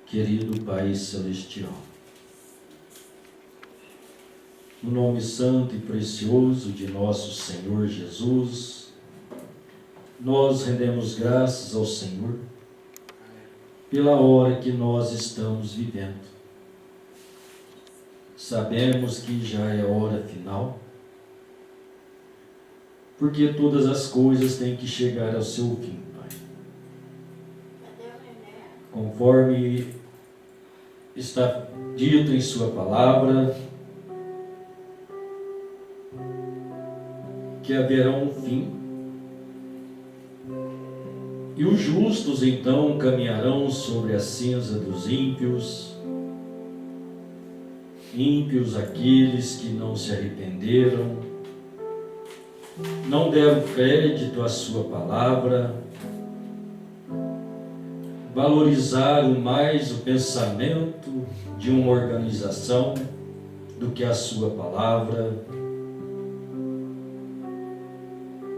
Querido Pai Celestial, no nome santo e precioso de nosso Senhor Jesus, nós rendemos graças ao Senhor pela hora que nós estamos vivendo. Sabemos que já é hora final, porque todas as coisas têm que chegar ao seu fim, Pai. Conforme está dito em sua palavra, que haverá um fim, e os justos então caminharão sobre a cinza dos ímpios, ímpios aqueles que não se arrependeram, não deram crédito à sua palavra, valorizaram mais o pensamento de uma organização do que a sua palavra.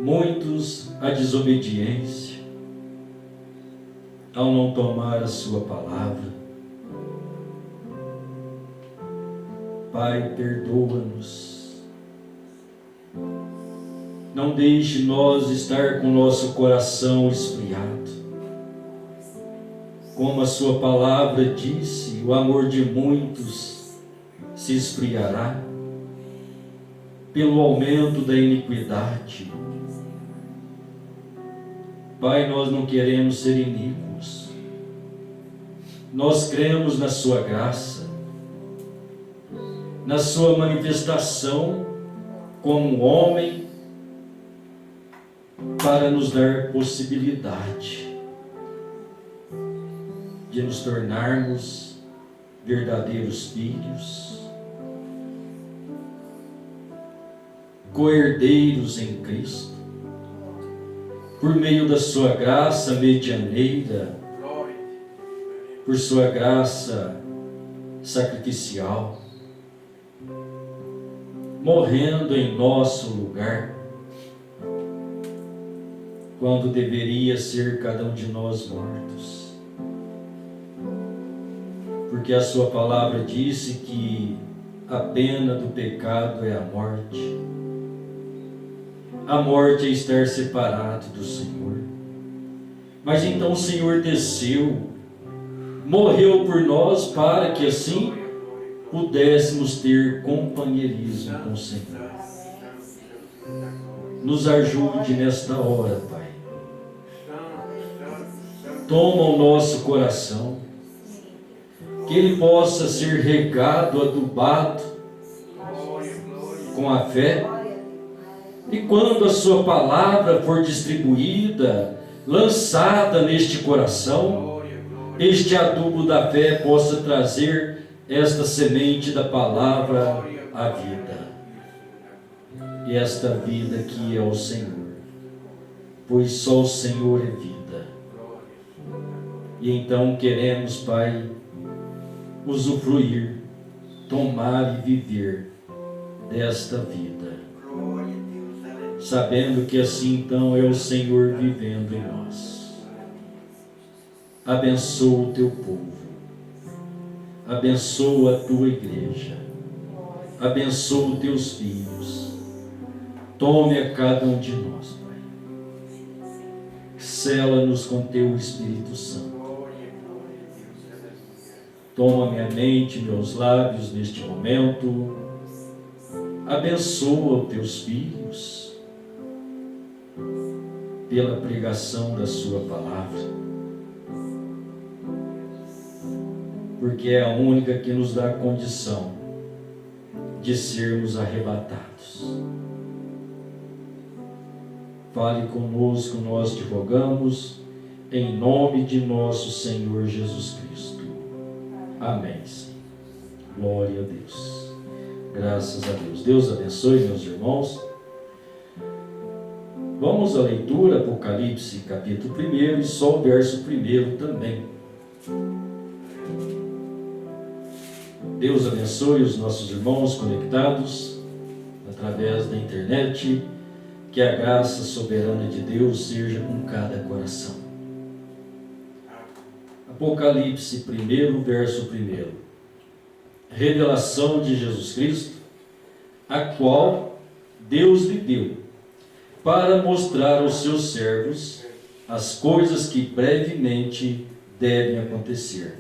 Muitos a desobediência ao não tomar a sua palavra. Pai, perdoa-nos. Não deixe nós estar com nosso coração esfriado. Como a sua palavra disse, o amor de muitos se esfriará pelo aumento da iniquidade. Pai, nós não queremos ser iníquos. Nós cremos na sua graça, na sua manifestação como homem, para nos dar possibilidade de nos tornarmos verdadeiros filhos, co-herdeiros em Cristo, por meio da sua graça medianeira, por sua graça sacrificial, morrendo em nosso lugar, quando deveria ser cada um de nós mortos. Porque a sua palavra disse que a pena do pecado é a morte. A morte é estar separado do Senhor. Mas então o Senhor desceu, morreu por nós para que assim pudéssemos ter companheirismo com o Senhor. Nos ajude nesta hora, Pai. Toma o nosso coração, que ele possa ser regado, adubado com a fé, e quando a sua palavra for distribuída, lançada neste coração, este adubo da fé possa trazer esta semente da palavra à vida. esta vida que é o Senhor, pois só o Senhor é vida. E então queremos, Pai, usufruir, tomar e viver desta vida, sabendo que assim então é o Senhor vivendo em nós. Abençoa o teu povo, abençoa a tua igreja, abençoa os teus filhos, tome a cada um de nós, Pai, sela-nos com teu Espírito Santo. Toma minha mente, meus lábios neste momento, abençoa os teus filhos pela pregação da sua palavra, porque é a única que nos dá a condição de sermos arrebatados. Fale conosco, nós te rogamos, em nome de nosso Senhor Jesus Cristo. Amém. Glória a Deus. Graças a Deus. Deus abençoe, meus irmãos. Vamos à leitura, Apocalipse, capítulo 1, e só o verso 1 também. Deus abençoe os nossos irmãos conectados através da internet. Que a graça soberana de Deus seja com cada coração. Apocalipse 1, verso 1. Revelação de Jesus Cristo, a qual Deus lhe deu, para mostrar aos seus servos as coisas que brevemente devem acontecer.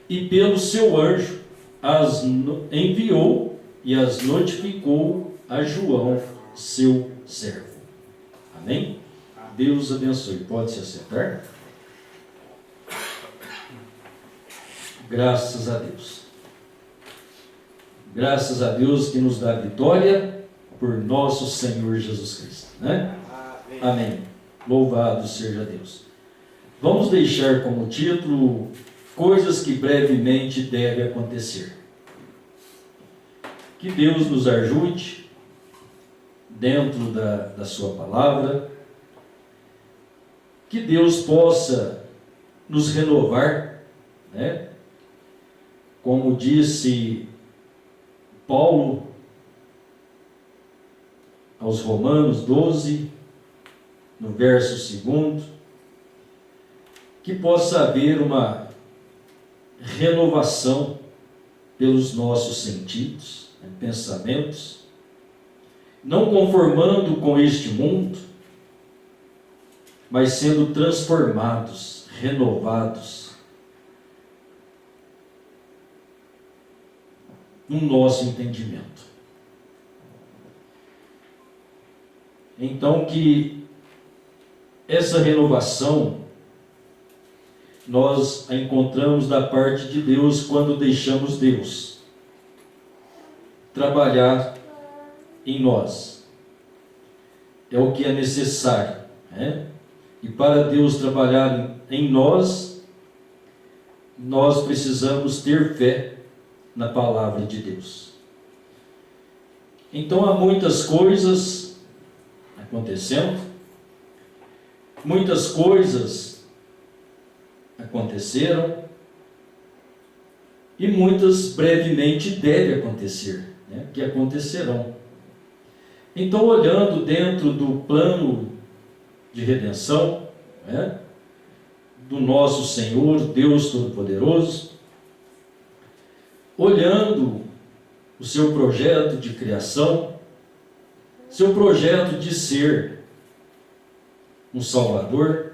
E pelo seu anjo as enviou e as notificou a João, seu servo. Amém? Deus abençoe. Pode se assentar? Graças a Deus. Graças a Deus que nos dá vitória por nosso Senhor Jesus Cristo, né? Amém. Louvado seja Deus. Vamos deixar como título coisas que brevemente devem acontecer. Que Deus nos ajude dentro da sua palavra, que Deus possa nos renovar, né? Como disse Paulo aos Romanos 12, no verso 2, que possa haver uma renovação pelos nossos sentidos, pensamentos, não conformando com este mundo, mas sendo transformados, renovados no nosso entendimento. Então, que essa renovação nós a encontramos da parte de Deus quando deixamos Deus trabalhar em nós. É o que é necessário, né? E para Deus trabalhar em nós, nós precisamos ter fé na palavra de Deus. Então há muitas coisas acontecendo, muitas coisas aconteceram e muitas brevemente devem acontecer, né? Que acontecerão. Então, olhando dentro do plano de redenção, né, do nosso Senhor, Deus Todo-Poderoso, olhando o seu projeto de criação, seu projeto de ser um Salvador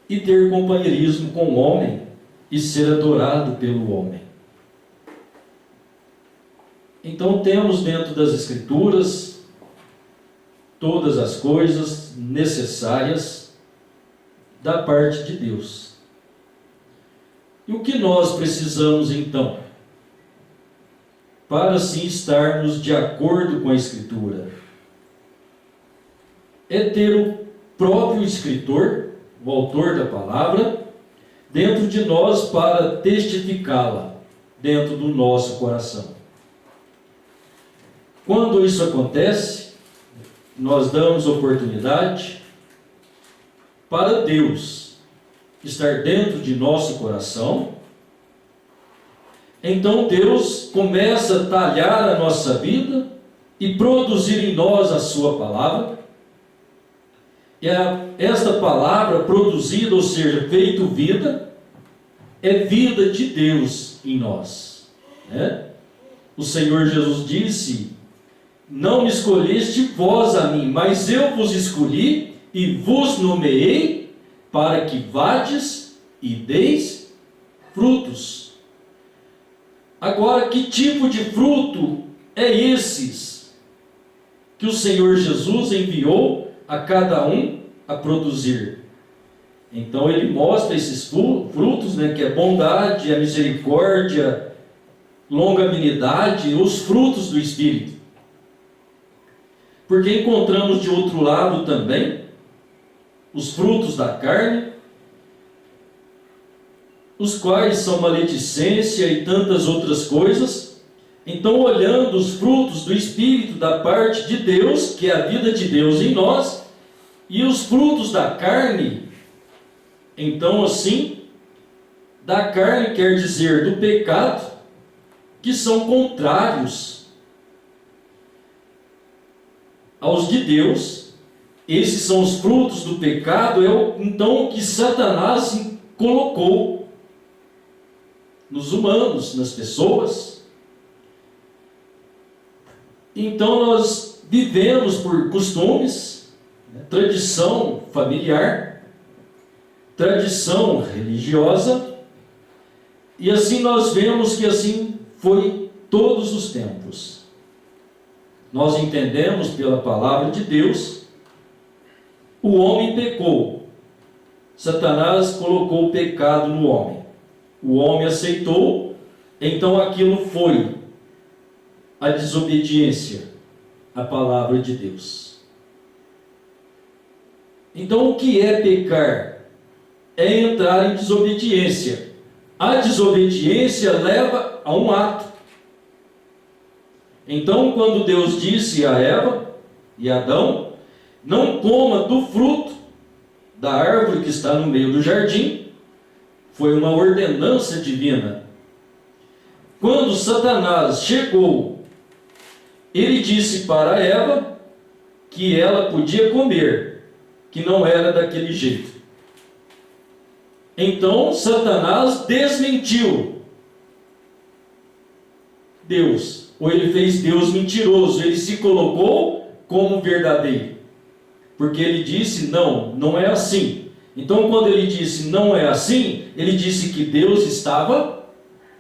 e ter companheirismo com o homem e ser adorado pelo homem. Então temos dentro das Escrituras todas as coisas necessárias da parte de Deus. E o que nós precisamos então, para assim estarmos de acordo com a Escritura, é ter o próprio escritor, o autor da palavra, dentro de nós para testificá-la dentro do nosso coração. Quando isso acontece, nós damos oportunidade para Deus estar dentro de nosso coração. Então Deus começa a talhar a nossa vida e produzir em nós a sua palavra. E esta palavra produzida, ou seja, feito vida, é vida de Deus em nós, né? O Senhor Jesus disse: não me escolheste vós a mim, mas eu vos escolhi e vos nomeei para que vades e deis frutos. Agora, que tipo de fruto é esses que o Senhor Jesus enviou a cada um a produzir? Então ele mostra esses frutos, né, que é bondade, a misericórdia, longanimidade, os frutos do Espírito. Porque encontramos de outro lado também os frutos da carne, os quais são maledicência e tantas outras coisas. Então, olhando os frutos do Espírito da parte de Deus, que é a vida de Deus em nós, e os frutos da carne, então assim, da carne quer dizer do pecado, que são contrários aos de Deus. Esses são os frutos do pecado, então o que Satanás colocou nos humanos, nas pessoas. Então nós vivemos por costumes, né, tradição familiar, tradição religiosa, e assim nós vemos que assim foi todos os tempos. Nós entendemos pela palavra de Deus, o homem pecou. Satanás colocou o pecado no homem. O homem aceitou, então aquilo foi a desobediência à palavra de Deus. Então o que é pecar? É entrar em desobediência. A desobediência leva a um ato. Então, quando Deus disse a Eva e a Adão: não coma do fruto da árvore que está no meio do jardim, foi uma ordenança divina. Quando Satanás chegou, ele disse para Eva que ela podia comer, que não era daquele jeito. Então Satanás desmentiu Deus, ou ele fez Deus mentiroso, ele se colocou como verdadeiro, porque ele disse: não, não é assim. Então, quando ele disse não é assim, ele disse que Deus estava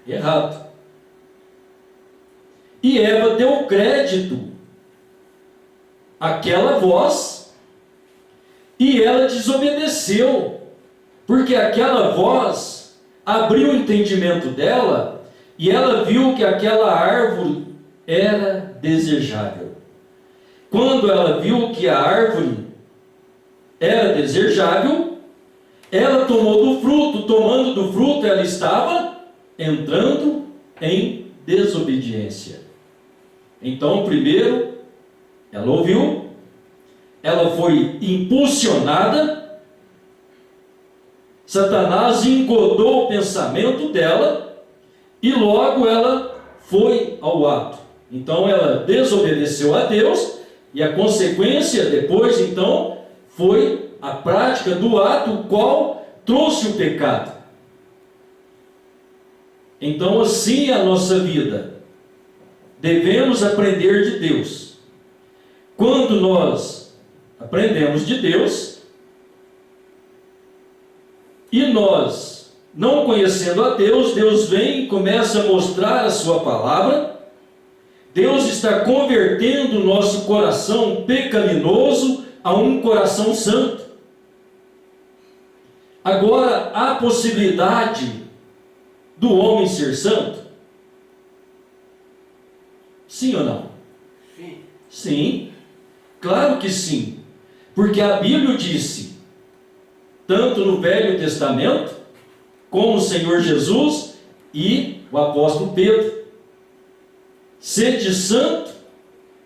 errado. E Eva deu crédito àquela voz e ela desobedeceu, porque aquela voz abriu o entendimento dela e ela viu que aquela árvore era desejável. Quando ela viu que a árvore era desejável, ela tomou do fruto. Tomando do fruto, ela estava entrando em desobediência. Então, primeiro, ela ouviu, ela foi impulsionada, Satanás engodou o pensamento dela e logo ela foi ao ato. Então, ela desobedeceu a Deus e a consequência depois, então, foi a prática do ato, o qual trouxe o pecado. Então, assim é a nossa vida. Devemos aprender de Deus. Quando nós aprendemos de Deus, e nós, não conhecendo a Deus, Deus vem e começa a mostrar a sua palavra. Deus está convertendo o nosso coração pecaminoso a um coração santo. Agora, há possibilidade do homem ser santo? Sim ou não? Sim. Sim, claro que sim. Porque a Bíblia disse, tanto no Velho Testamento, como o Senhor Jesus e o apóstolo Pedro: sede santo,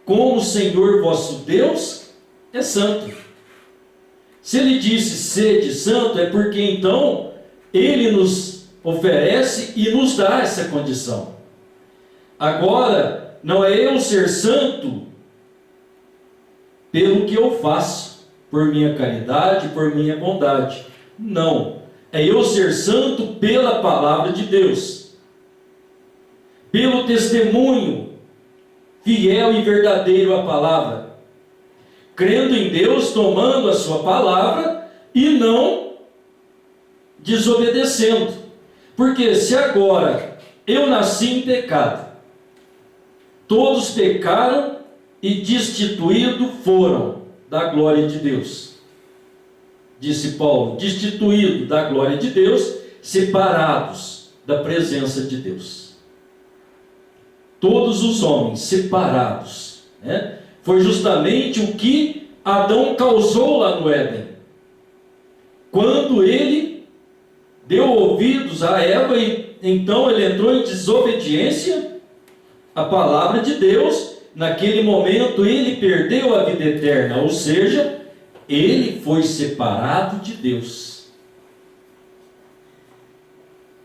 como o Senhor vosso Deus é santo. Se ele disse sede santo, é porque então ele nos oferece e nos dá essa condição. Agora, não é eu ser santo pelo que eu faço, por minha caridade, por minha bondade. Não. É eu ser santo pela palavra de Deus, pelo testemunho fiel e verdadeiro à palavra, crendo em Deus, tomando a sua palavra e não desobedecendo. Porque se agora eu nasci em pecado, todos pecaram e destituídos foram da glória de Deus. Disse Paulo, destituídos da glória de Deus, separados da presença de Deus. Todos os homens separados, né? Foi justamente o que Adão causou lá no Éden. Quando ele deu ouvidos a Eva, e então ele entrou em desobediência à palavra de Deus, naquele momento ele perdeu a vida eterna, ou seja, ele foi separado de Deus.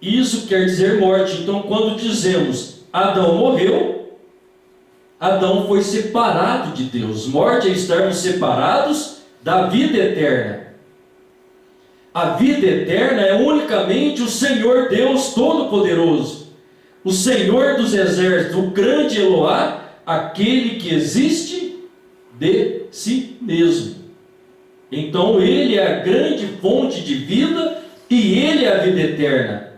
Isso quer dizer morte. Então, quando dizemos Adão morreu, Adão foi separado de Deus. Morte é estarmos separados da vida eterna. A vida eterna é unicamente o Senhor Deus Todo-Poderoso, o Senhor dos Exércitos, o grande Eloá, aquele que existe de si mesmo. Então ele é a grande fonte de vida e ele é a vida eterna.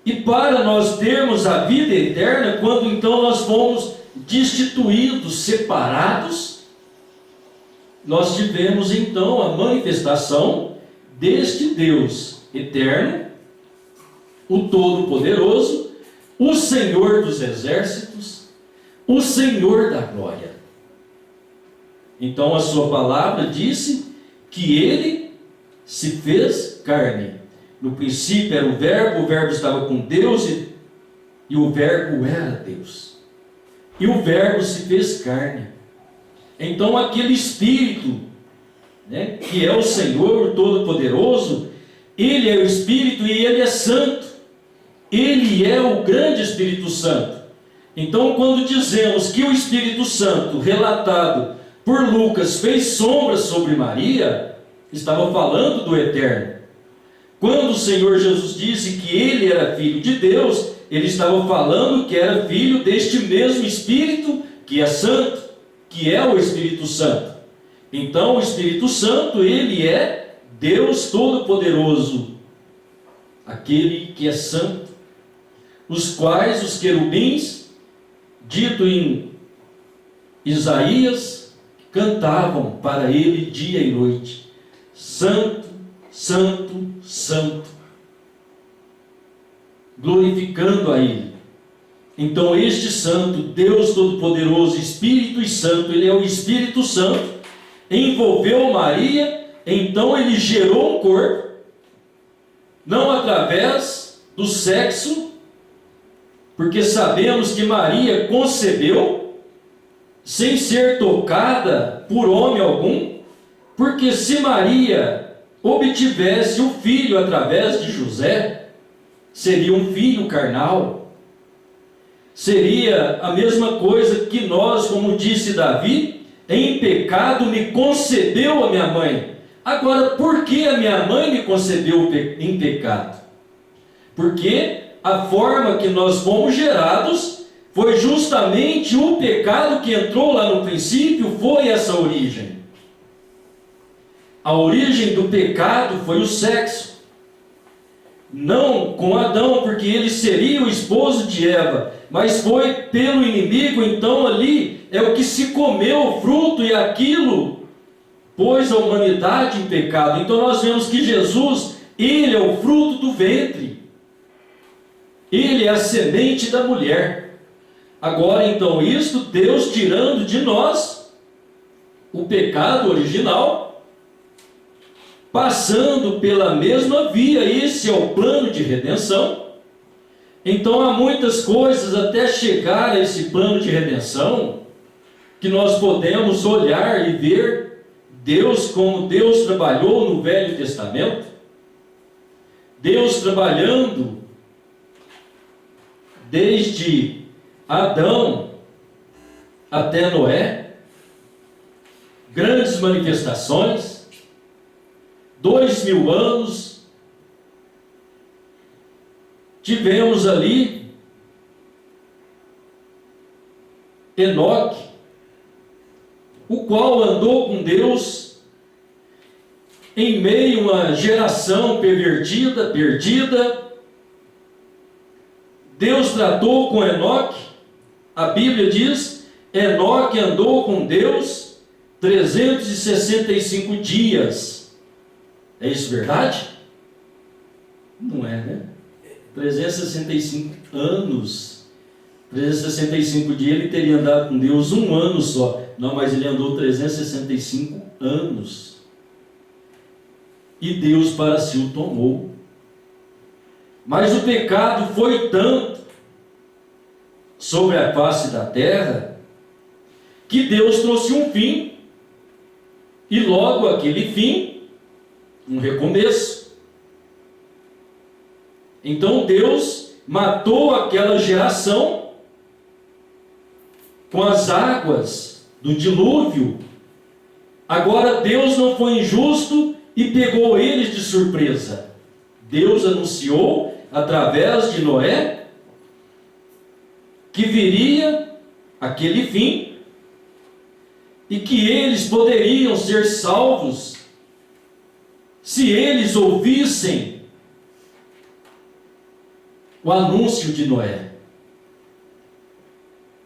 E para nós termos a vida eterna, quando então nós fomos destituídos, separados, nós tivemos então a manifestação deste Deus eterno, o Todo-Poderoso, o Senhor dos Exércitos, o Senhor da glória. Então a sua palavra disse que ele se fez carne. No princípio era o Verbo estava com Deus e o Verbo era Deus. E o Verbo se fez carne. Então aquele Espírito, né, que é o Senhor, o Todo-Poderoso, ele é o Espírito e ele é santo. Ele é o grande Espírito Santo. Então, quando dizemos que o Espírito Santo, relatado por Lucas, fez sombra sobre Maria, estava falando do Eterno. Quando o Senhor Jesus disse que ele era filho de Deus, ele estava falando que era filho deste mesmo Espírito, que é santo, que é o Espírito Santo. Então, o Espírito Santo, ele é Deus Todo-Poderoso, aquele que é santo, os quais os querubins, dito em Isaías, cantavam para ele dia e noite: Santo, Santo, Santo, glorificando a ele. Então este Santo, Deus Todo-Poderoso, Espírito e Santo, ele é o Espírito Santo, envolveu Maria, então ele gerou um corpo, não através do sexo, porque sabemos que Maria concebeu sem ser tocada por homem algum, porque se Maria obtivesse o filho através de José, seria um filho carnal, seria a mesma coisa que nós, como disse Davi, em pecado me concebeu a minha mãe. Agora, por que a minha mãe me concebeu em pecado? Porque a forma que nós fomos gerados foi justamente o pecado que entrou lá no princípio, foi essa origem. A origem do pecado foi o sexo. Não com Adão, porque ele seria o esposo de Eva, mas foi pelo inimigo. Então ali é o que se comeu o fruto, e aquilo pôs a humanidade em pecado. Então nós vemos que Jesus, ele é o fruto do ventre, ele é a semente da mulher. Agora então isto, Deus tirando de nós o pecado original, passando pela mesma via. Esse é o plano de redenção. Então há muitas coisas até chegar a esse plano de redenção que nós podemos olhar e ver Deus como Deus trabalhou no Velho Testamento, Deus trabalhando desde Adão até Noé, grandes manifestações, 2000 anos, tivemos ali Enoque, o qual andou com Deus em meio a uma geração pervertida, perdida. Deus tratou com Enoque, a Bíblia diz, Enoque andou com Deus 365 dias. É isso verdade? Não é, né? 365 anos. 365 dias ele teria andado com Deus um ano só. Não, mas ele andou 365 anos. E Deus para si o tomou. Mas o pecado foi tanto sobre a face da terra, que Deus trouxe um fim. E logo aquele fim, um recomeço. Então Deus matou aquela geração com as águas do dilúvio. Agora Deus não foi injusto e pegou eles de surpresa. Deus anunciou através de Noé que viria aquele fim e que eles poderiam ser salvos se eles ouvissem o anúncio de Noé.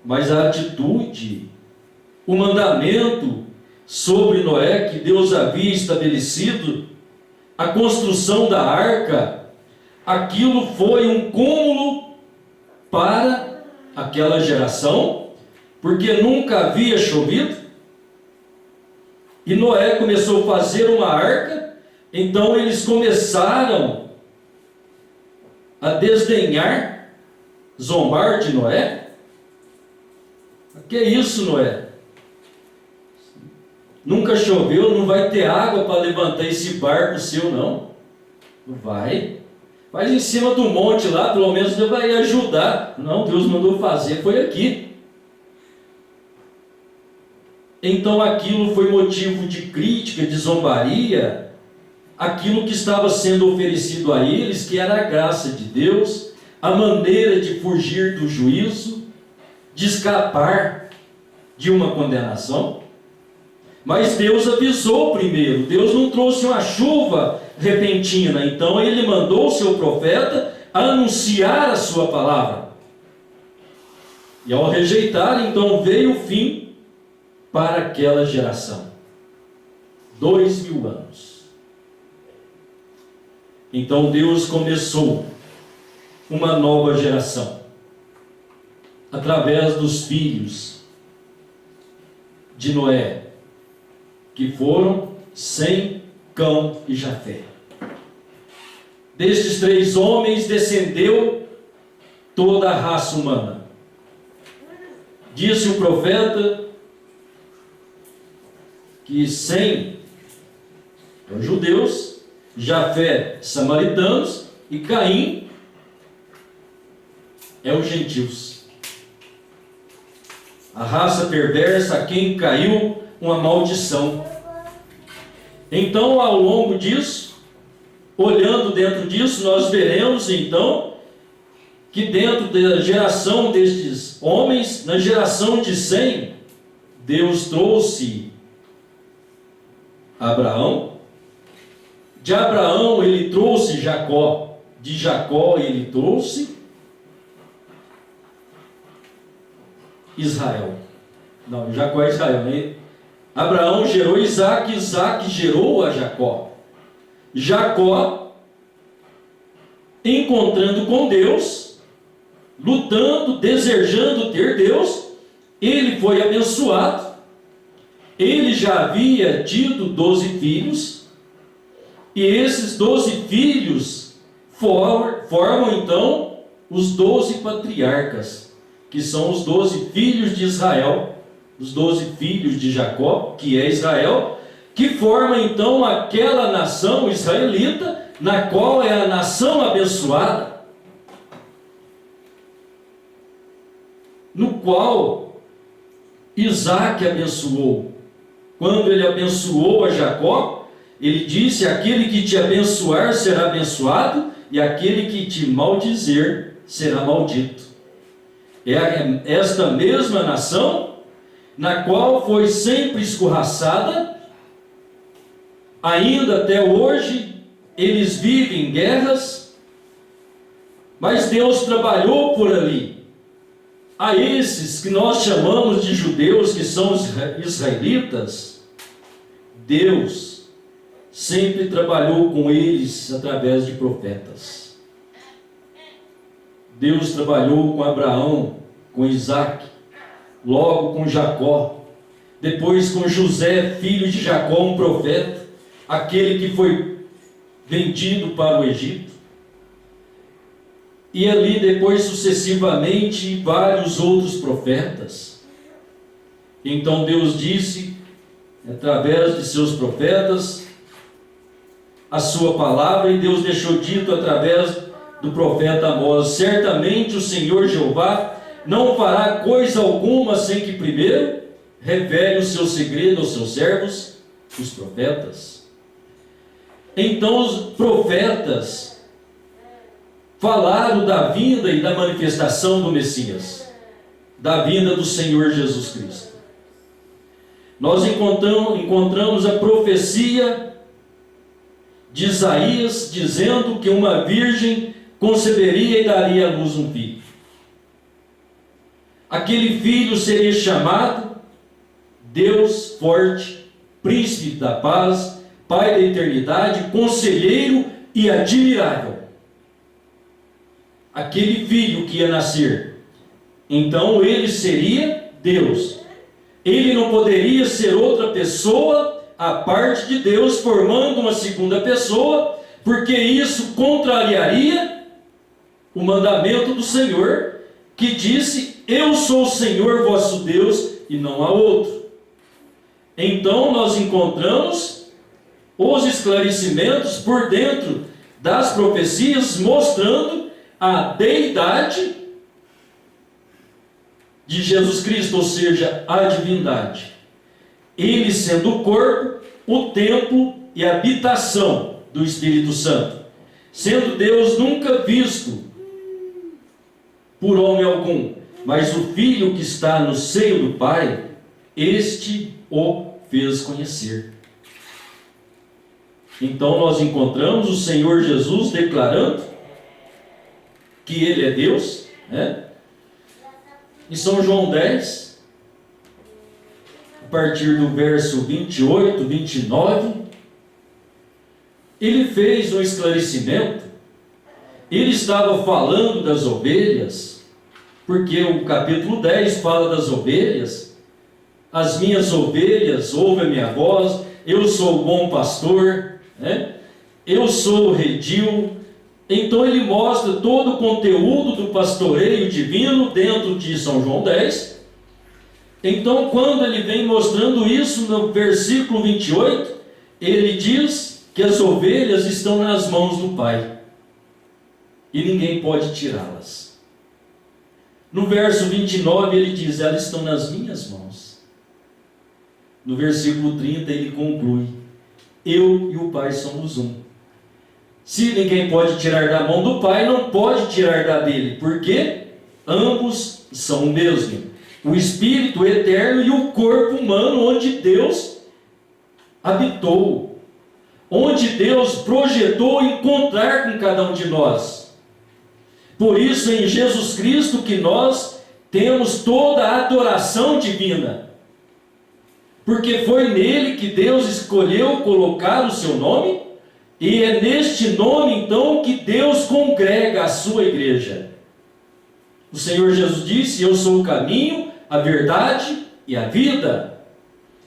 Mas a atitude, o mandamento sobre Noé que Deus havia estabelecido, a construção da arca, aquilo foi um cúmulo para aquela geração, porque nunca havia chovido, e Noé começou a fazer uma arca. Então eles começaram a desdenhar, zombar de Noé. Que é isso, Noé? Nunca choveu, não vai ter água para levantar esse barco seu, não. Não vai. Faz em cima do monte lá, pelo menos Deus vai ajudar. Não, Deus mandou fazer, foi aqui. Então aquilo foi motivo de crítica, de zombaria, aquilo que estava sendo oferecido a eles, que era a graça de Deus, a maneira de fugir do juízo, de escapar de uma condenação. Mas Deus avisou primeiro, Deus não trouxe uma chuva repentina, então ele mandou o seu profeta anunciar a sua palavra. E ao rejeitar, então veio o fim para aquela geração. 2000 anos. Então Deus começou uma nova geração através dos filhos de Noé, que foram Sem, Cão e Jafé. Destes 3 homens descendeu toda a raça humana. Disse o profeta que Sem é os judeus, Jafé samaritanos e Caim é os gentios. A raça perversa a quem caiu uma maldição. Então, ao longo disso, olhando dentro disso, nós veremos então que dentro da geração destes homens, na geração de Sem, Deus trouxe Abraão. De Abraão ele trouxe Jacó. De Jacó ele trouxe Israel. Não, Jacó é Israel, né? Abraão gerou Isaac, Isaac gerou a Jacó. Jacó, encontrando com Deus, lutando, desejando ter Deus, ele foi abençoado. Ele já havia tido 12 filhos, e esses 12 filhos formam então os 12 patriarcas, que são os 12 filhos de Israel, os 12 filhos de Jacó, que é Israel, que forma então aquela nação israelita, na qual é a nação abençoada, no qual Isaac abençoou. Quando ele abençoou a Jacó, ele disse: aquele que te abençoar será abençoado, e aquele que te maldizer será maldito. É esta mesma nação, na qual foi sempre escorraçada, ainda até hoje, eles vivem em guerras, mas Deus trabalhou por ali. A esses que nós chamamos de judeus, que são os israelitas, Deus sempre trabalhou com eles através de profetas. Deus trabalhou com Abraão, com Isaac, logo com Jacó, depois com José, filho de Jacó, um profeta, aquele que foi vendido para o Egito. E ali depois sucessivamente vários outros profetas. Então Deus disse, através de seus profetas, a sua palavra, e Deus deixou dito através do profeta Amós: certamente o Senhor Jeová não fará coisa alguma sem que primeiro revele o seu segredo aos seus servos, os profetas. Então os profetas falaram da vinda e da manifestação do Messias, da vinda do Senhor Jesus Cristo. Nós encontramos a profecia de Isaías dizendo que uma virgem conceberia e daria à luz um filho. Aquele filho seria chamado Deus Forte, Príncipe da Paz, Pai da Eternidade, Conselheiro e Admirável. Aquele filho que ia nascer, então ele seria Deus. Ele não poderia ser outra pessoa à parte de Deus, formando uma segunda pessoa, porque isso contrariaria o mandamento do Senhor, que disse: eu sou o Senhor vosso Deus e não há outro. Então nós encontramos os esclarecimentos por dentro das profecias, mostrando a deidade de Jesus Cristo, ou seja, a divindade. Ele sendo o corpo, o templo e a habitação do Espírito Santo, sendo Deus nunca visto por homem algum, mas o Filho que está no seio do Pai, este o fez conhecer. Então nós encontramos o Senhor Jesus declarando que Ele é Deus, né? Em São João 10, a partir do verso 28, 29, ele fez um esclarecimento. Ele estava falando das ovelhas, porque o capítulo 10 fala das ovelhas. As minhas ovelhas ouvem a minha voz, eu sou o bom pastor, né? Eu sou o redil. Então ele mostra todo o conteúdo do pastoreio divino dentro de São João 10. Então quando ele vem mostrando isso no versículo 28, ele diz que as ovelhas estão nas mãos do Pai e ninguém pode tirá-las. No verso 29 ele diz: elas estão nas minhas mãos. No versículo 30 ele conclui: eu e o Pai somos um. Se ninguém pode tirar da mão do Pai, não pode tirar da dele, porque ambos são o mesmo. O Espírito eterno e o corpo humano, onde Deus habitou, onde Deus projetou encontrar com cada um de nós. Por isso, em Jesus Cristo, que nós temos toda a adoração divina, porque foi nele que Deus escolheu colocar o seu nome. E é neste nome, então, que Deus congrega a sua igreja. O Senhor Jesus disse: eu sou o caminho, a verdade e a vida.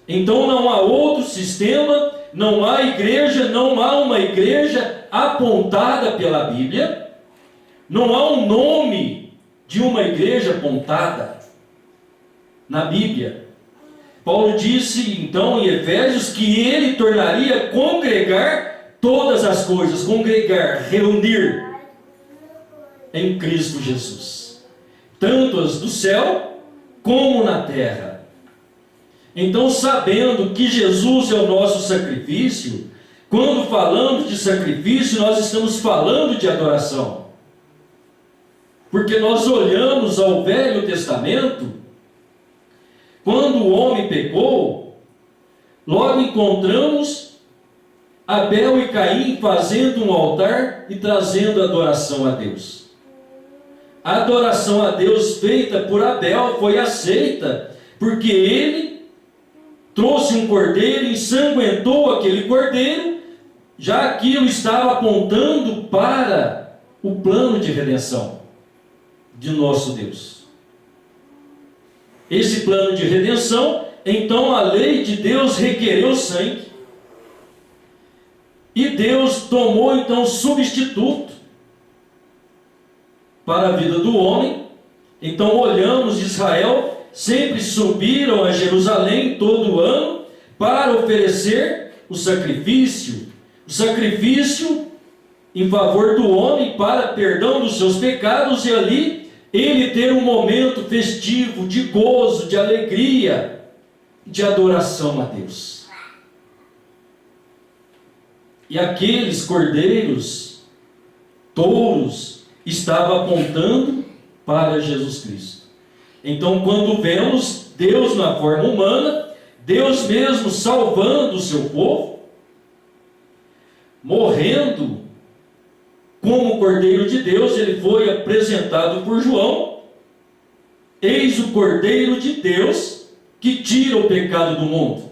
Então não há outro sistema, não há igreja, não há uma igreja apontada pela Bíblia, não há um nome de uma igreja apontada na Bíblia. Paulo disse então em Efésios que ele tornaria congregar todas as coisas, congregar, reunir em Cristo Jesus, tanto as do céu como na terra. Então, sabendo que Jesus é o nosso sacrifício, quando falamos de sacrifício, nós estamos falando de adoração. Porque nós olhamos ao Velho Testamento, quando o homem pecou, logo encontramos Abel e Caim fazendo um altar e trazendo adoração a Deus. A adoração a Deus feita por Abel foi aceita, porque ele trouxe um cordeiro, ensanguentou aquele cordeiro, já aquilo estava apontando para o plano de redenção de nosso Deus. Esse plano de redenção, então a lei de Deus requereu sangue, e Deus tomou então substituto para a vida do homem. Então olhamos, Israel sempre subiram a Jerusalém todo ano para oferecer o sacrifício em favor do homem para perdão dos seus pecados, e ali ele ter um momento festivo, de gozo, de alegria, de adoração a Deus. E aqueles cordeiros, touros, estavam apontando para Jesus Cristo. Então, quando vemos Deus na forma humana, Deus mesmo salvando o seu povo, morrendo como Cordeiro de Deus, ele foi apresentado por João. Eis o Cordeiro de Deus que tira o pecado do mundo.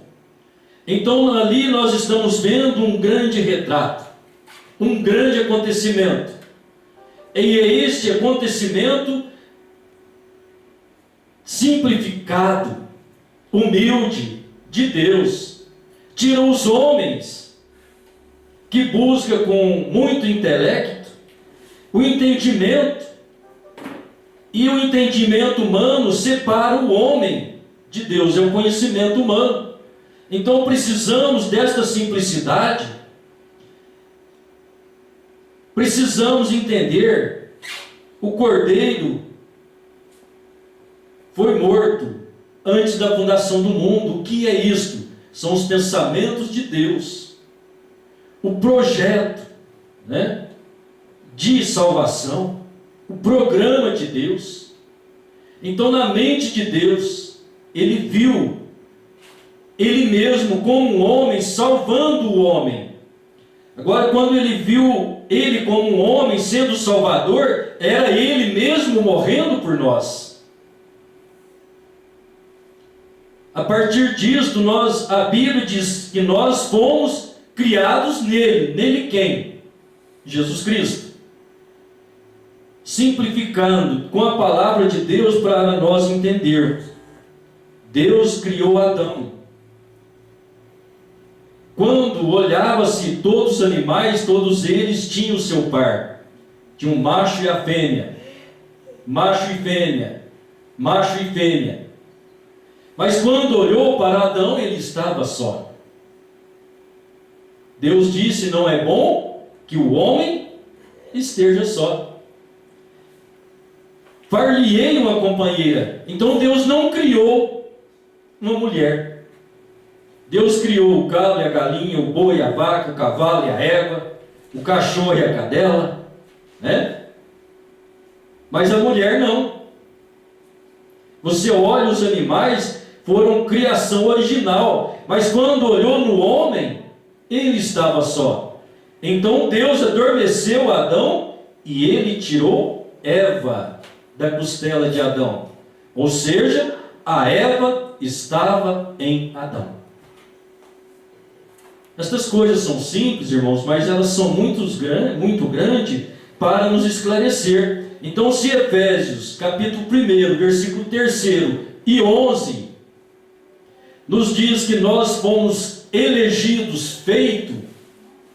Então ali nós estamos vendo um grande retrato, um grande acontecimento. E é este acontecimento simplificado, humilde de Deus. Tira os homens que buscam com muito intelecto o entendimento, e o entendimento humano separa o homem de Deus, é o conhecimento humano. Então precisamos desta simplicidade, precisamos entender: o Cordeiro foi morto antes da fundação do mundo. O que é isto? São os pensamentos de Deus, o projeto, de salvação, o programa de Deus. Então, na mente de Deus, ele viu ele mesmo como um homem salvando o homem. Agora, quando ele viu ele como um homem sendo salvador, era ele mesmo morrendo por nós. A partir disto, a Bíblia diz que nós fomos criados nele. Nele quem? Jesus Cristo. Simplificando com a palavra de Deus para nós entendermos. Deus criou Adão. Quando olhava-se todos os animais, todos eles tinham o seu par. Tinha um macho e a fêmea. Macho e fêmea. Macho e fêmea. Mas quando olhou para Adão, ele estava só. Deus disse: não é bom que o homem esteja só. Far-lhe-ei uma companheira. Então Deus não criou uma mulher. Deus criou o galo e a galinha, o boi e a vaca, o cavalo e a égua, o cachorro e a cadela, Mas a mulher não. Você olha, os animais foram criação original, mas quando olhou no homem, ele estava só. Então Deus adormeceu Adão e ele tirou Eva da costela de Adão. Ou seja, a Eva estava em Adão. Estas coisas são simples, irmãos, mas elas são muito grandes para nos esclarecer. Então, se Efésios, capítulo 1, versículo 3 e 11, nos diz que nós fomos elegidos, feitos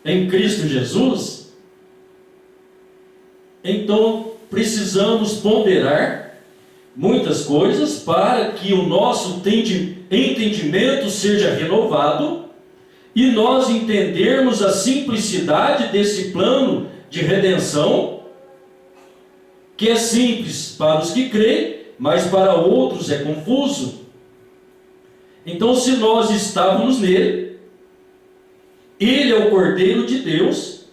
em Cristo Jesus, então precisamos ponderar muitas coisas para que o nosso entendimento seja renovado e nós entendermos a simplicidade desse plano de redenção, que é simples para os que creem, mas para outros é confuso. Então, se nós estávamos nele, ele é o Cordeiro de Deus.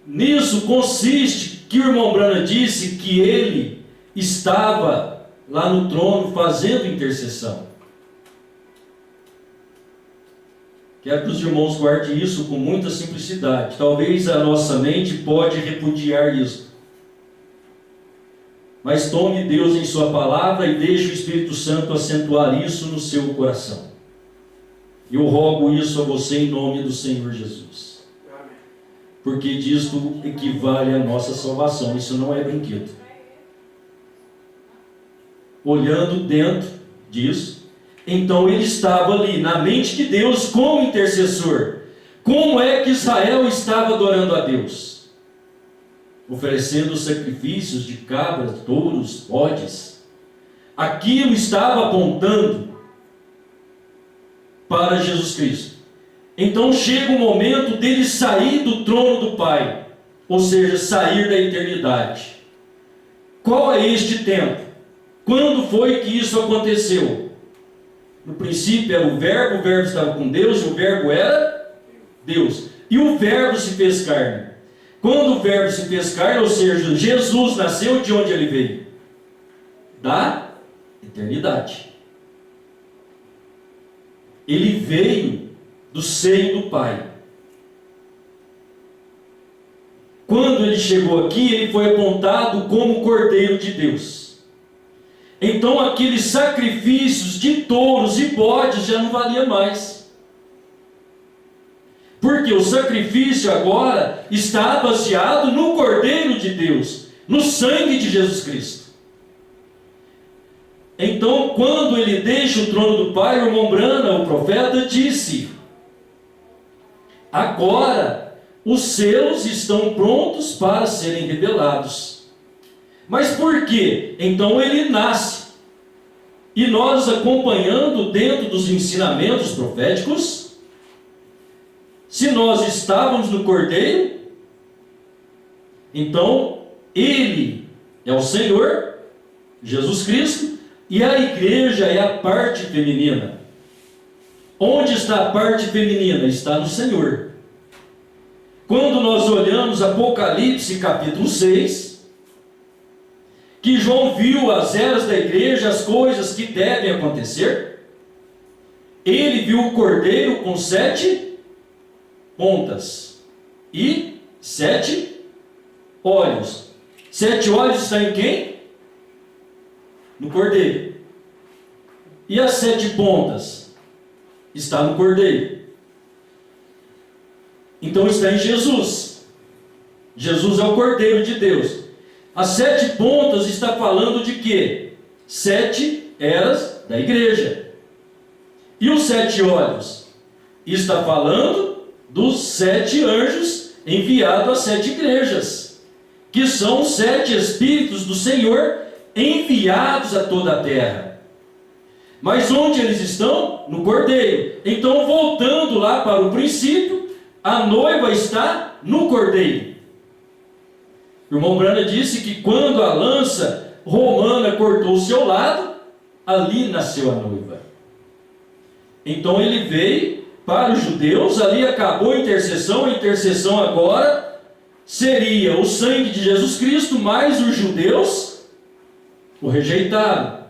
Nisso consiste que o irmão Branham disse que ele estava lá no trono fazendo intercessão. Quero que os irmãos guardem isso com muita simplicidade. Talvez a nossa mente pode repudiar isso. Mas tome Deus em sua palavra e deixe o Espírito Santo acentuar isso no seu coração. Eu rogo isso a você em nome do Senhor Jesus. Porque disto equivale à nossa salvação. Isso não é brinquedo. Olhando dentro disso, então ele estava ali, na mente de Deus, como intercessor. Como é que Israel estava adorando a Deus? Oferecendo sacrifícios de cabras, touros, bodes. Aquilo estava apontando para Jesus Cristo. Então chega o momento dele sair do trono do Pai, ou seja, sair da eternidade. Qual é este tempo? Quando foi que isso aconteceu? No princípio era o Verbo estava com Deus e o Verbo era Deus. E o Verbo se fez carne. Quando o Verbo se fez carne, ou seja, Jesus nasceu, de onde ele veio? Da eternidade. Ele veio do seio do Pai. Quando ele chegou aqui, ele foi apontado como Cordeiro de Deus. Então aqueles sacrifícios de touros e bodes já não valia mais. Porque o sacrifício agora está baseado no Cordeiro de Deus, no sangue de Jesus Cristo. Então, quando ele deixa o trono do Pai, o irmão Branham, o profeta, disse: agora os selos estão prontos para serem revelados. Mas por quê? Então ele nasce. E nós, acompanhando dentro dos ensinamentos proféticos, se nós estávamos no Cordeiro, então ele é o Senhor, Jesus Cristo, e a igreja é a parte feminina. Onde está a parte feminina? Está no Senhor. Quando nós olhamos Apocalipse capítulo 6, que João viu as eras da igreja, as coisas que devem acontecer, ele viu o Cordeiro com 7 pontas e 7 olhos. 7 olhos está em quem? No Cordeiro. E as 7 pontas? Está no Cordeiro. Então está em Jesus. Jesus é o Cordeiro de Deus. As 7 pontas está falando de quê? 7 eras da igreja. E os 7 olhos? Está falando dos 7 anjos enviados às 7 igrejas, que são os 7 Espíritos do Senhor enviados a toda a terra. Mas onde eles estão? No Cordeiro. Então, voltando lá para o princípio, a noiva está no Cordeiro. O irmão Branham disse que quando a lança romana cortou o seu lado, ali nasceu a noiva. Então ele veio para os judeus, ali acabou a intercessão agora seria o sangue de Jesus Cristo, mas os judeus o rejeitaram.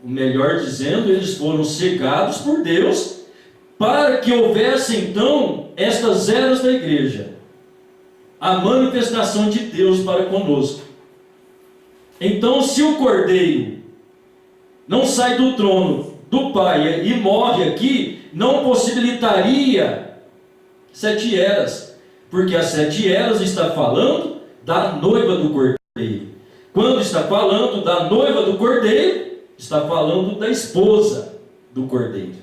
O melhor dizendo, eles foram cegados por Deus, para que houvesse então estas eras da igreja, a manifestação de Deus para conosco. Então, se o Cordeiro não sai do trono do Pai e morre aqui, não possibilitaria 7 eras, porque as 7 eras está falando da noiva do Cordeiro. Quando está falando da noiva do Cordeiro, está falando da esposa do Cordeiro.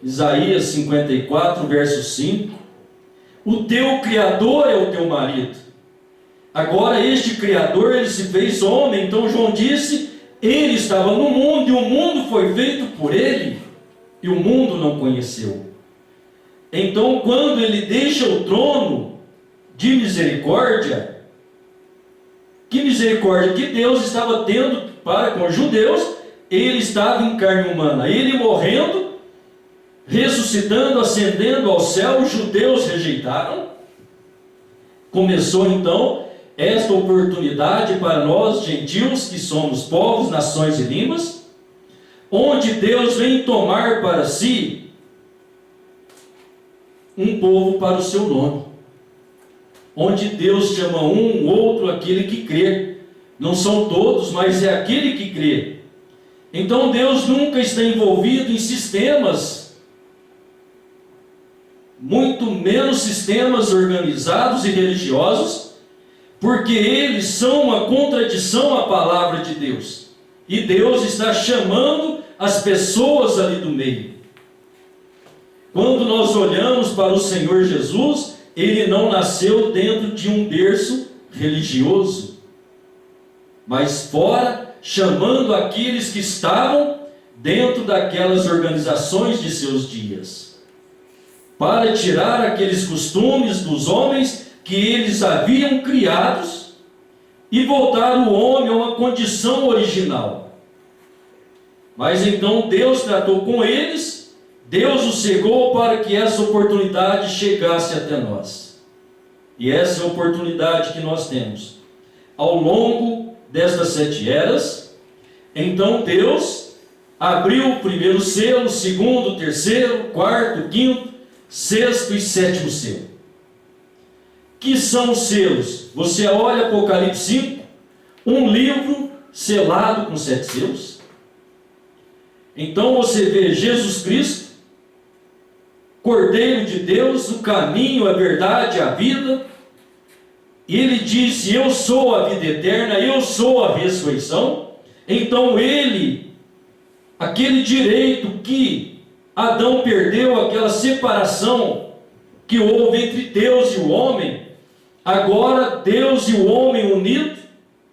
Isaías 54, verso 5. O teu Criador é o teu marido, Agora este Criador, ele se fez homem. Então João disse, ele estava no mundo, e o mundo foi feito por ele, e o mundo não conheceu. Então, quando ele deixa o trono de misericórdia, que misericórdia que Deus estava tendo para com os judeus, ele estava em carne humana, ele morrendo, ressuscitando, ascendendo ao céu, os judeus rejeitaram. Começou então esta oportunidade para nós, gentios, que somos povos, nações e línguas, onde Deus vem tomar para si um povo para o seu nome, onde Deus chama um, outro, aquele que crê. Não são todos, mas é aquele que crê. Então Deus nunca está envolvido em sistemas, muito menos sistemas organizados e religiosos, porque eles são uma contradição à palavra de Deus. E Deus está chamando as pessoas ali do meio. Quando nós olhamos para o Senhor Jesus, ele não nasceu dentro de um berço religioso, mas fora, chamando aqueles que estavam dentro daquelas organizações de seus dias, para tirar aqueles costumes dos homens que eles haviam criados e voltar o homem a uma condição original. Mas então Deus tratou com eles, Deus os cegou para que essa oportunidade chegasse até nós. E essa é a oportunidade que nós temos. Ao longo destas 7 eras, então Deus abriu o primeiro selo, o segundo, o terceiro, o quarto, o quinto, sexto e sétimo selo. Que são os selos? Você olha Apocalipse 5, um livro selado com 7 selos. Então você vê Jesus Cristo, Cordeiro de Deus, o caminho, a verdade, a vida. E ele disse, eu sou a vida eterna, eu sou a ressurreição. Então ele, aquele direito que Adão perdeu, aquela separação que houve entre Deus e o homem, agora Deus e o homem unido,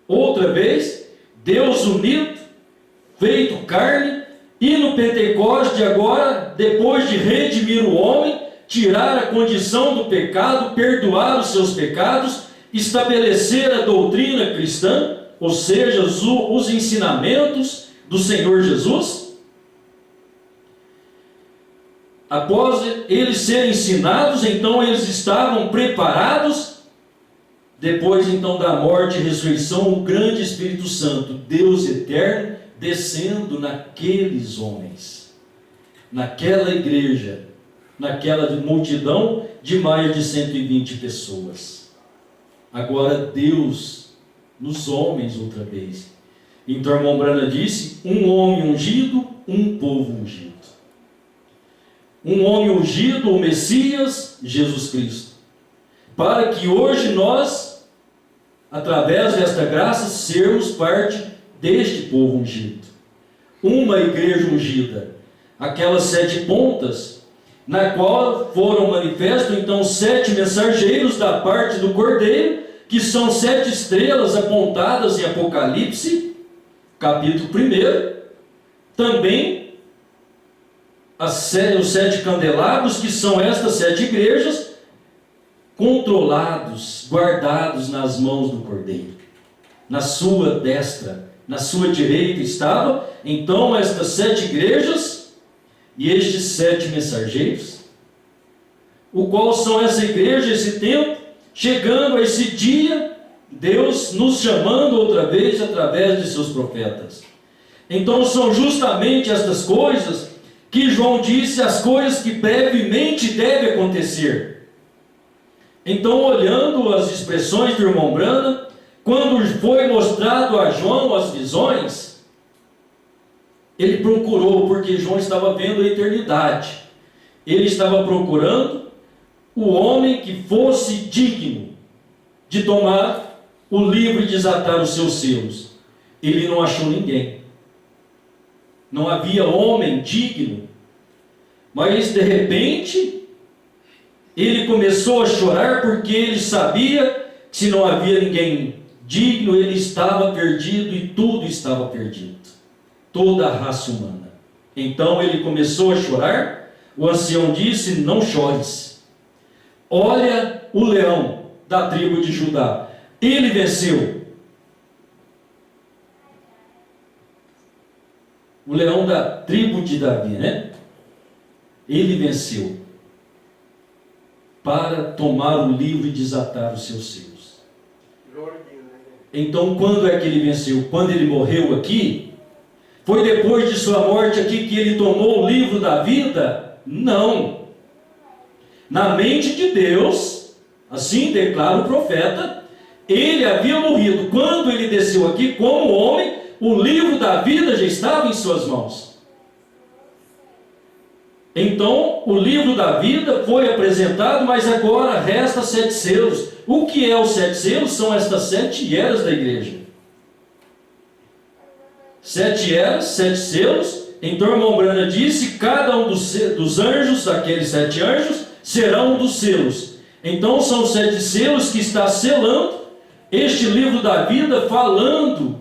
outra vez, Deus unido, feito carne, e no Pentecoste agora, depois de redimir o homem, tirar a condição do pecado, perdoar os seus pecados, estabelecer a doutrina cristã, ou seja, os ensinamentos do Senhor Jesus. Após eles serem ensinados, então eles estavam preparados. Depois então da morte e ressurreição, o grande Espírito Santo, Deus eterno, descendo naqueles homens, naquela igreja, naquela multidão de mais de 120 pessoas. Agora Deus nos homens outra vez. Então, irmão Brana disse, um homem ungido, um povo ungido. Um homem ungido, o Messias, Jesus Cristo. Para que hoje nós, através desta graça, sermos parte deste povo ungido. Uma igreja ungida. Aquelas 7 pontas, na qual foram manifestos então 7 mensageiros da parte do Cordeiro, que são 7 estrelas apontadas em Apocalipse, capítulo 1. Também os 7 candelabros, que são estas 7 igrejas, controlados, guardados nas mãos do Cordeiro. Na sua destra, na sua direita estava, então, estas 7 igrejas e estes 7 mensageiros, o qual são essa igreja, esse tempo, chegando a esse dia, Deus nos chamando outra vez através de seus profetas. Então são justamente estas coisas que João disse, as coisas que brevemente devem acontecer. Então, olhando as expressões do irmão Brana, quando foi mostrado a João as visões, ele procurou, porque João estava vendo a eternidade. Ele estava procurando o homem que fosse digno de tomar o livro e desatar os seus selos. Ele não achou ninguém. Não havia homem digno. Mas de repente, ele começou a chorar porque ele sabia se não havia ninguém digno, ele estava perdido e tudo estava perdido. Toda a raça humana. Então ele começou a chorar. O ancião disse: não chores. Olha o leão da tribo de Judá. Ele venceu. O leão da tribo de Davi, né? Ele venceu para tomar o livro e desatar os seus selos. Então, quando é que ele venceu? Quando ele morreu aqui? Foi depois de sua morte aqui que ele tomou o livro da vida? Não. Na mente de Deus, assim declara o profeta, ele havia morrido. Quando ele desceu aqui como homem, o livro da vida já estava em suas mãos. Então, o livro da vida foi apresentado, mas agora resta 7 selos. O que é os 7 selos? São estas 7 eras da igreja. 7 eras, 7 selos. Então, o irmão Brana disse: cada um dos anjos, aqueles 7 anjos, será um dos selos. Então, são 7 selos que está selando este livro da vida, falando,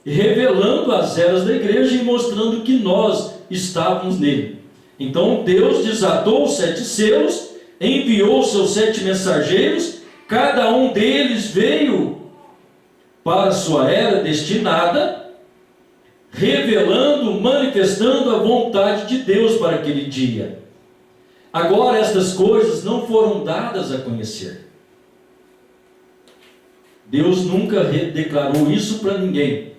revelando as eras da igreja e mostrando que nós estávamos nele. Então Deus desatou os 7 selos, enviou seus 7 mensageiros, cada um deles veio para a sua era destinada, revelando, manifestando a vontade de Deus para aquele dia. Agora estas coisas não foram dadas a conhecer. Deus nunca declarou isso para ninguém.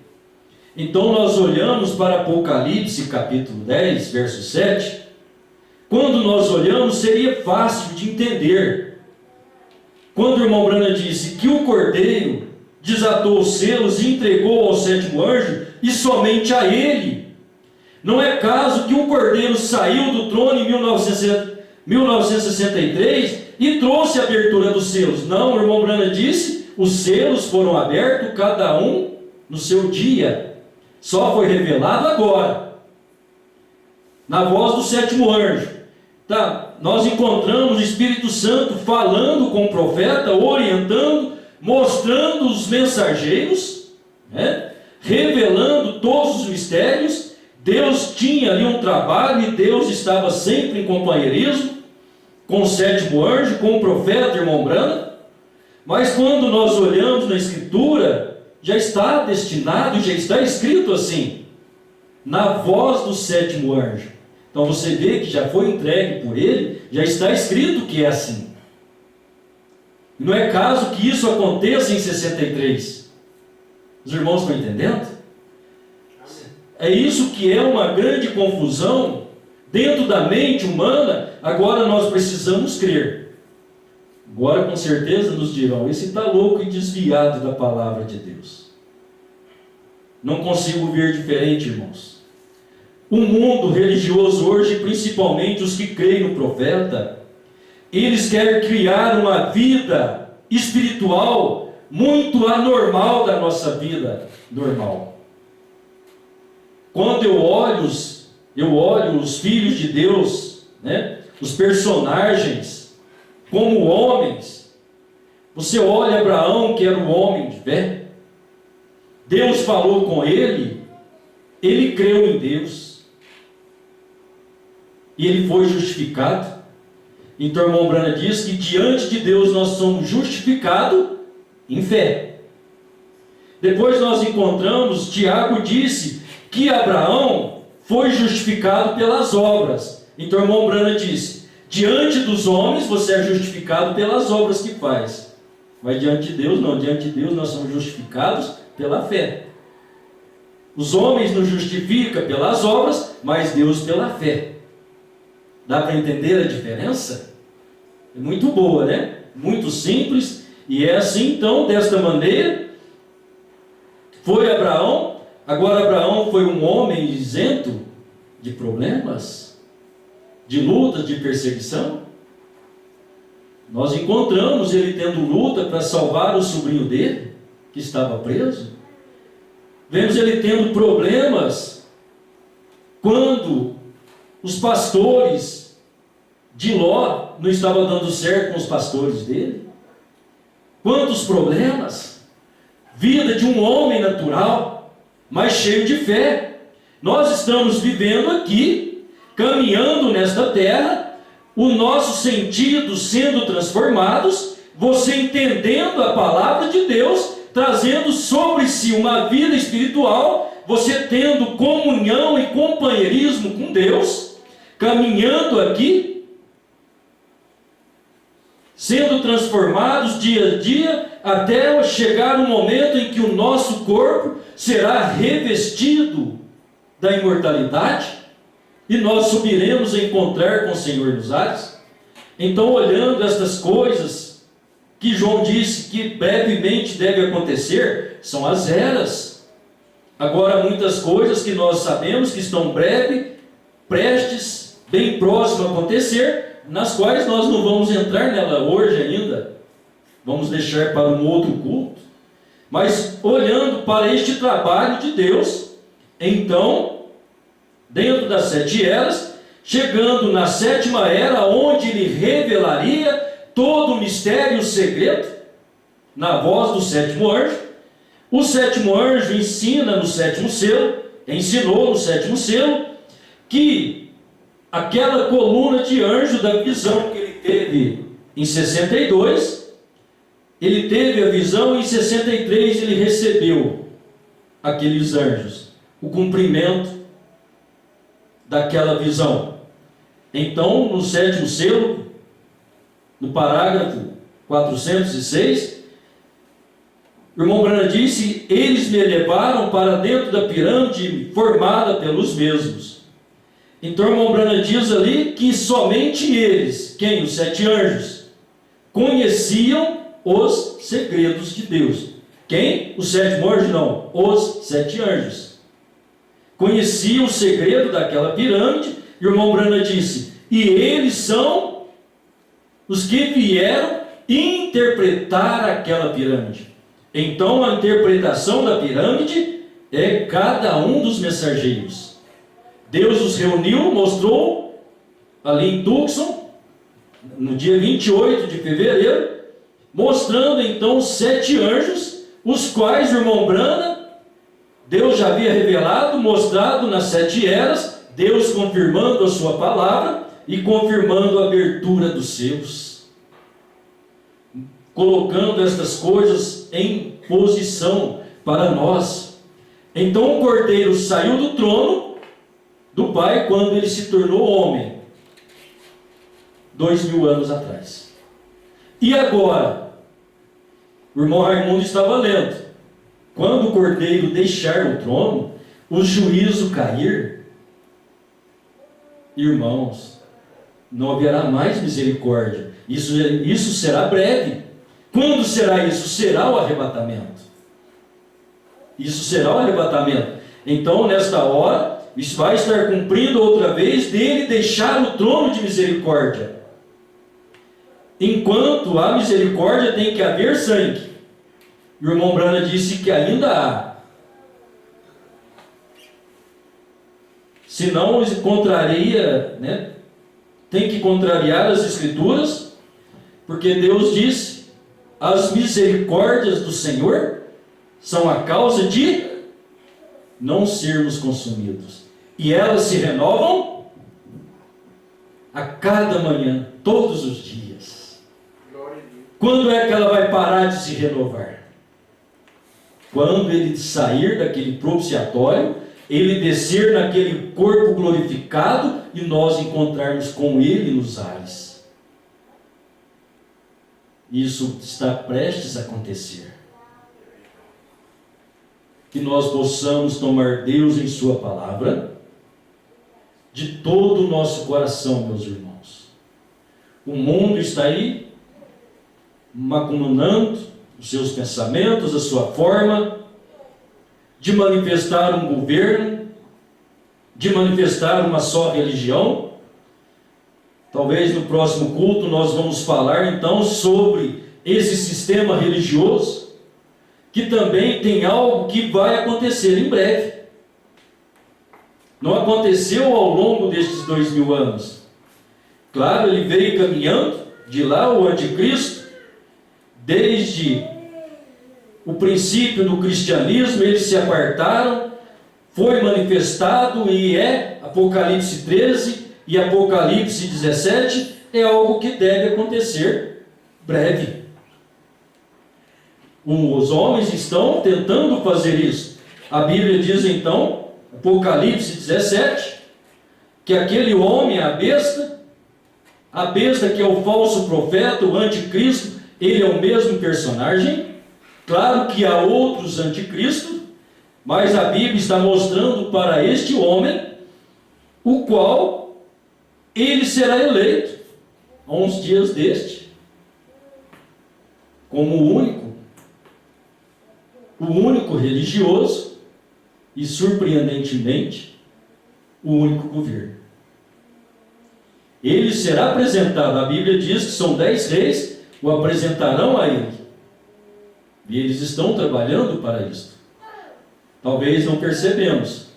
Então nós olhamos para Apocalipse capítulo 10, verso 7. Quando nós olhamos, seria fácil de entender. Quando o irmão Brana disse que o cordeiro desatou os selos e entregou ao 7º anjo, e somente a ele. Não é caso que o cordeiro saiu do trono em 1963 e trouxe a abertura dos selos. Não, o irmão Brana disse, os selos foram abertos, cada um no seu dia. Só foi revelado agora, na voz do 7º anjo. Tá, nós encontramos o Espírito Santo falando com o profeta, orientando, mostrando os mensageiros, né? Revelando todos os mistérios. Deus tinha ali um trabalho e Deus estava sempre em companheirismo com o 7º anjo, com o profeta, irmão Brana. Mas quando nós olhamos na Escritura, já está destinado, já está escrito assim, na voz do 7º anjo. Então você vê que já foi entregue por ele, já está escrito que é assim. Não é caso que isso aconteça em 63. Os irmãos estão entendendo? É isso que é uma grande confusão dentro da mente humana. Agora nós precisamos crer. Agora com certeza nos dirão: esse está louco e desviado da palavra de Deus. Não consigo ver diferente, irmãos. O mundo religioso hoje, principalmente os que creem no profeta, eles querem criar uma vida espiritual muito anormal da nossa vida normal. Quando eu olho os filhos de Deus, né, os personagens, como homens. Você olha Abraão, que era um homem de fé. Deus falou com ele, ele creu em Deus. E ele foi justificado. Então o irmão Brana diz que diante de Deus nós somos justificados em fé. Depois nós encontramos, Tiago disse que Abraão foi justificado pelas obras. Então o irmão Brana disse: diante dos homens você é justificado pelas obras que faz. Mas diante de Deus não, diante de Deus nós somos justificados pela fé. Os homens nos justificam pelas obras, mas Deus pela fé. Dá para entender a diferença? É muito boa, né? Muito simples. E é assim, então, desta maneira, foi Abraão. Agora Abraão foi um homem isento de problemas, de lutas, de perseguição. Nós encontramos ele tendo luta para salvar o sobrinho dele, que estava preso. Vemos ele tendo problemas quando os pastores de Ló não estavam dando certo com os pastores dele. quantos problemas. Vida de um homem natural, mas cheio de fé. Nós estamos vivendo aqui, caminhando nesta terra, o nosso sentido sendo transformados, você entendendo a palavra de Deus, trazendo sobre si uma vida espiritual, você tendo comunhão e companheirismo com Deus, caminhando aqui, sendo transformados dia a dia, até chegar o momento em que o nosso corpo será revestido da imortalidade, e nós subiremos a encontrar com o Senhor nos ares. Então, olhando estas coisas que João disse que brevemente deve acontecer, são as eras. Agora, muitas coisas que nós sabemos que estão breve, prestes, bem próximo a acontecer, nas quais nós não vamos entrar nela hoje ainda, vamos deixar para um outro culto. Mas olhando para este trabalho de Deus, então, dentro das 7 eras, chegando na 7ª era, onde ele revelaria todo o mistério e o segredo, na voz do 7º anjo. O 7º anjo ensina no 7º selo, ensinou no 7º selo, que aquela coluna de anjo da visão que ele teve em 62, ele teve a visão, e em 63 ele recebeu aqueles anjos, o cumprimento daquela visão. Então, no 7º selo, no parágrafo 406, o irmão Branham disse: eles me levaram para dentro da pirâmide formada pelos mesmos. Então o irmão Branham diz ali que somente eles, quem? Os 7 anjos, conheciam os segredos de Deus. Quem? Os 7 anjos? Não, os 7 anjos conheciam o segredo daquela pirâmide. E o irmão Branham disse: e eles são os que vieram interpretar aquela pirâmide. Então a interpretação da pirâmide é cada um dos mensageiros. Deus os reuniu, mostrou ali em Tucson, no dia 28 de fevereiro, mostrando então os 7 anjos, os quais o irmão Branham, Deus já havia revelado, mostrado nas 7 eras, Deus confirmando a sua palavra e confirmando a abertura dos seus, colocando estas coisas em posição para nós. Então o Cordeiro saiu do trono do Pai quando ele se tornou homem, 2000 anos atrás. E agora, o irmão Raimundo estava lendo, quando o Cordeiro deixar o trono, o juízo cair, irmãos, não haverá mais misericórdia. Isso será breve. Quando será isso? Será o arrebatamento. Isso será o arrebatamento. Então, nesta hora, isso vai estar cumprindo outra vez dele deixar o trono de misericórdia. Enquanto há misericórdia, tem que haver sangue. O irmão Branham disse que ainda há. Senão, contraria, né? Tem que contrariar as Escrituras, porque Deus disse: as misericórdias do Senhor são a causa de não sermos consumidos. E elas se renovam a cada manhã, todos os dias. Quando é que ela vai parar de se renovar? Quando ele sair daquele propiciatório, ele descer naquele corpo glorificado e nós encontrarmos com ele nos ares. Isso está prestes a acontecer. Que nós possamos tomar Deus em sua palavra de todo o nosso coração, meus irmãos. O mundo está aí macunando os seus pensamentos, a sua forma de manifestar um governo, de manifestar uma só religião. Talvez no próximo culto nós vamos falar então sobre esse sistema religioso, que também tem algo que vai acontecer em breve. Não aconteceu ao longo destes 2000 anos. Claro, ele veio caminhando, de lá o anticristo, desde o princípio do cristianismo, eles se apartaram, foi manifestado e é Apocalipse 13 e Apocalipse 17, é algo que deve acontecer breve. Os homens estão tentando fazer isso. A Bíblia diz então, Apocalipse 17, que aquele homem, a besta que é o falso profeta, o anticristo, ele é o mesmo personagem. Claro que há outros anticristos, mas a Bíblia está mostrando para este homem, o qual ele será eleito, a uns dias deste, como o único religioso e, surpreendentemente, o único governo. Ele será apresentado, a Bíblia diz que são 10 reis, o apresentarão a ele. E eles estão trabalhando para isso. Talvez não percebemos.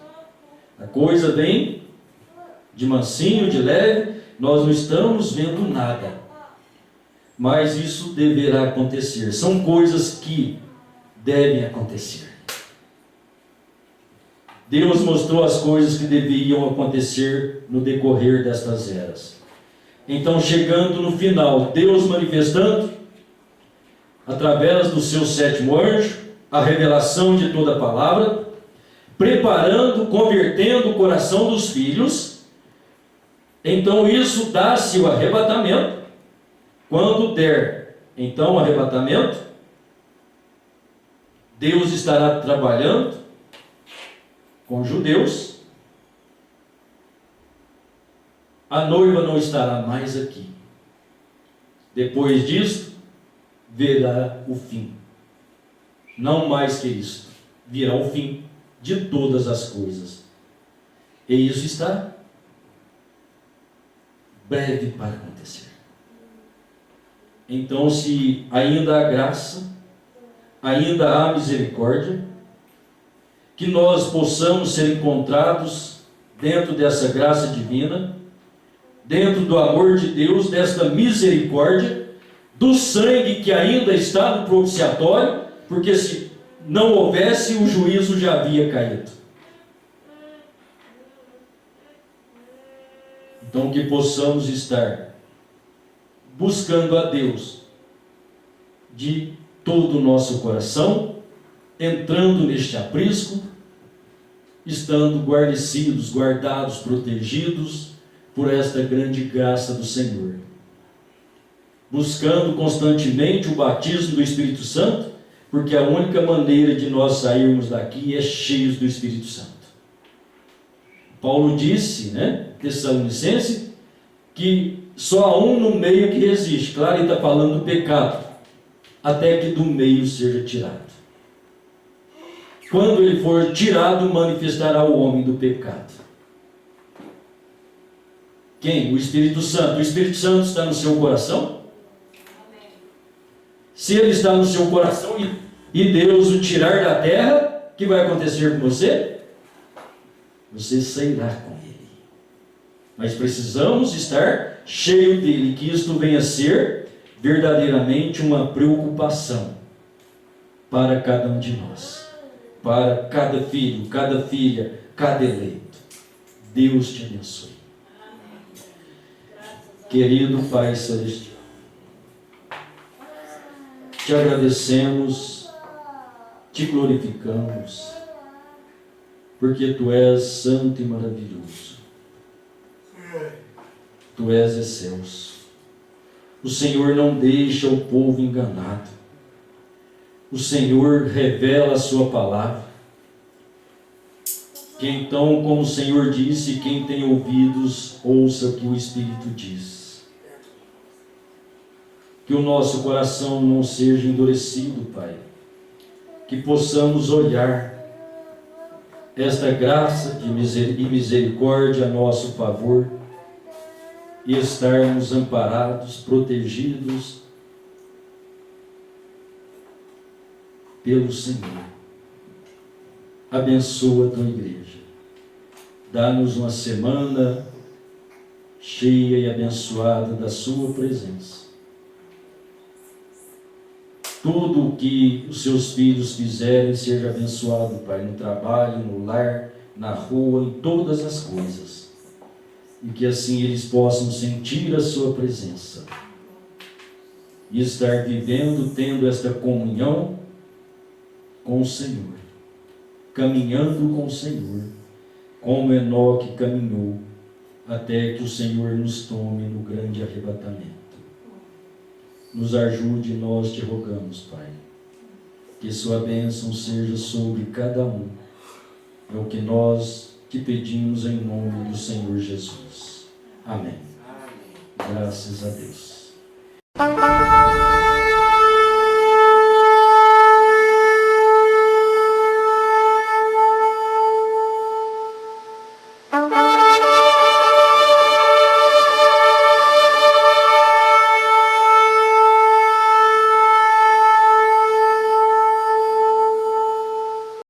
A coisa vem de mansinho, de leve, nós não estamos vendo nada. Mas isso deverá acontecer. São coisas que devem acontecer. Deus mostrou as coisas que deveriam acontecer no decorrer destas eras. Então, chegando no final, Deus manifestando, através do seu 7º anjo, a revelação de toda a palavra, preparando, convertendo o coração dos filhos. Então isso dá-se o arrebatamento. Quando der então o arrebatamento, Deus estará trabalhando com os judeus. A noiva não estará mais aqui. Depois disso, verá o fim. Não mais que isso. Virá o fim de todas as coisas. E isso está breve para acontecer. Então, se ainda há graça, ainda há misericórdia, que nós possamos ser encontrados dentro dessa graça divina, dentro do amor de Deus, desta misericórdia, do sangue que ainda está no propiciatório, porque se não houvesse, o juízo já havia caído. Então, que possamos estar buscando a Deus de todo o nosso coração, entrando neste aprisco, estando guarnecidos, guardados, protegidos por esta grande graça do Senhor. Buscando constantemente o batismo do Espírito Santo, porque a única maneira de nós sairmos daqui é cheios do Espírito Santo. Paulo disse, Tessalonicense, que só há um no meio que resiste. Claro, ele está falando do pecado, até que do meio seja tirado. Quando ele for tirado, manifestará o homem do pecado. Quem? O Espírito Santo. O Espírito Santo está no seu coração? Se ele está no seu coração e Deus o tirar da terra, o que vai acontecer com você? Você sairá com ele. Mas precisamos estar cheio dele, que isto venha a ser verdadeiramente uma preocupação para cada um de nós, para cada filho, cada filha, cada eleito. Deus te abençoe. Querido Pai Celestial, te agradecemos, te glorificamos, porque Tu és santo e maravilhoso. Tu és excelso. O Senhor não deixa o povo enganado. O Senhor revela a Sua palavra. Que então, como o Senhor disse, quem tem ouvidos, ouça o que o Espírito diz. Que o nosso coração não seja endurecido, Pai. Que possamos olhar esta graça e misericórdia a nosso favor e estarmos amparados, protegidos pelo Senhor. Abençoa a Tua igreja. Dá-nos uma semana cheia e abençoada da Sua presença. tudo o que os seus filhos fizerem seja abençoado, Pai, no trabalho, no lar, na rua, em todas as coisas. E que assim eles possam sentir a sua presença e estar vivendo, tendo esta comunhão com o Senhor, caminhando com o Senhor, como Enoque caminhou, até que o Senhor nos tome no grande arrebatamento. Nos ajude, nós te rogamos, Pai, que sua bênção seja sobre cada um. É o que nós te pedimos em nome do Senhor Jesus. Amém. Graças a Deus.